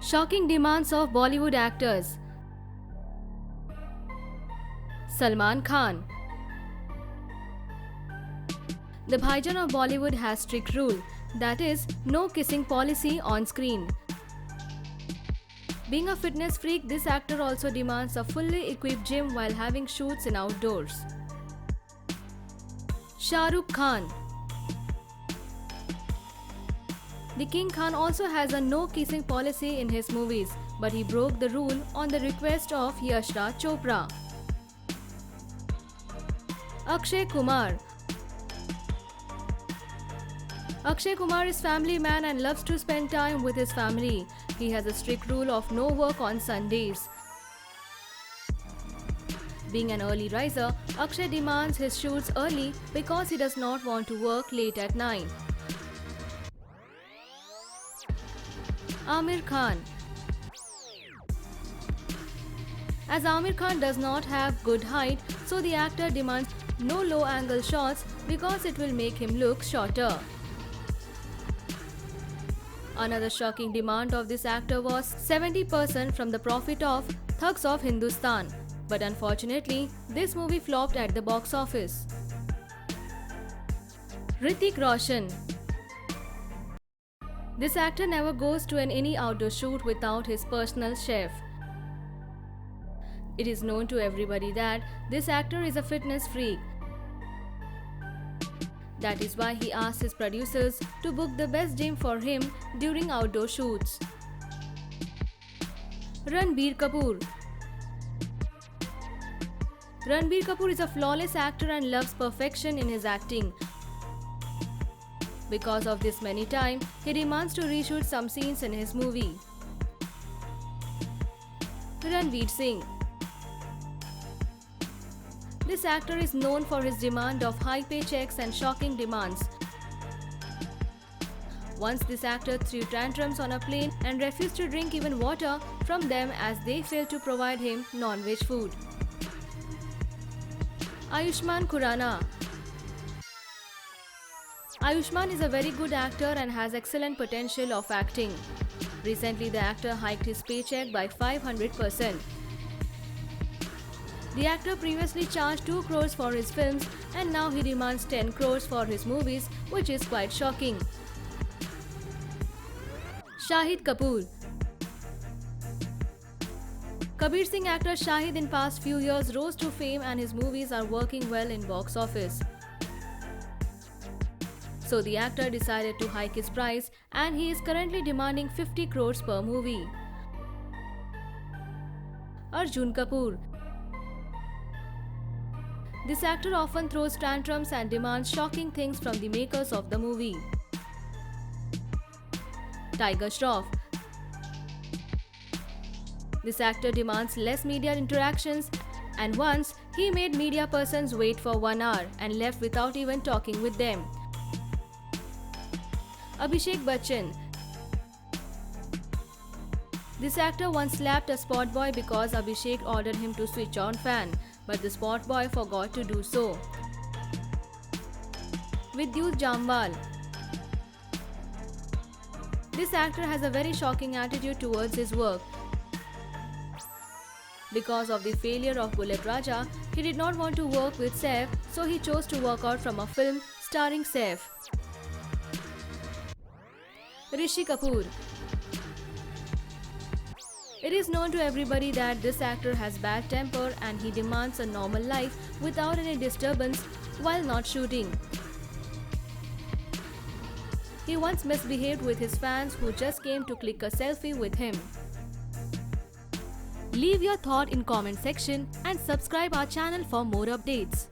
Shocking demands of Bollywood actors. Salman Khan. The Bhaijan of Bollywood has strict rule, that is, no kissing policy on screen. Being a fitness freak, this actor also demands a fully equipped gym while having shoots in outdoors. Shah Rukh Khan. The King Khan also has a no kissing policy in his movies, but he broke the rule on the request of Yash Raj Chopra. Akshay Kumar. Akshay Kumar is family man and loves to spend time with his family. He has a strict rule of no work on Sundays. Being an early riser, Akshay demands his shoots early because he does not want to work late at night. Aamir Khan. As Aamir Khan does not have good height, so the actor demands no low-angle shots because it will make him look shorter. Another shocking demand of this actor was 70% from the profit of Thugs of Hindustan. But unfortunately, this movie flopped at the box office. Hrithik Roshan. This actor never goes to any outdoor shoot without his personal chef. It is known to everybody that this actor is a fitness freak. That is why he asks his producers to book the best gym for him during outdoor shoots. Ranbir Kapoor. Ranbir Kapoor is a flawless actor and loves perfection in his acting. Because of this, many times he demands to reshoot some scenes in his movie. Ranveer Singh. This actor is known for his demand of high paychecks and shocking demands. Once this actor threw tantrums on a plane and refused to drink even water from them as they failed to provide him non-veg food. Ayushmann Khurrana. Ayushmann is a very good actor and has excellent potential of acting. Recently, the actor hiked his paycheck by 500%. The actor previously charged 2 crores for his films and now he demands 10 crores for his movies, which is quite shocking. Shahid Kapoor. Kabir Singh actor Shahid in past few years rose to fame and his movies are working well in box office. So the actor decided to hike his price and he is currently demanding 50 crores per movie. Arjun Kapoor. This actor often throws tantrums and demands shocking things from the makers of the movie. Tiger Shroff. This actor demands less media interactions and once he made media persons wait for 1 hour and left without even talking with them. Abhishek Bachchan. This actor once slapped a spot boy because Abhishek ordered him to switch on fan, but the spot boy forgot to do so. Vidyut Jamwal. This actor has a very shocking attitude towards his work. Because of the failure of Bullet Raja, he did not want to work with Saif, so he chose to walk out from a film starring Saif. Rishi Kapoor. It is known to everybody that this actor has bad temper and he demands a normal life without any disturbance while not shooting. He once misbehaved with his fans who just came to click a selfie with him. Leave your thought in comment section and subscribe our channel for more updates.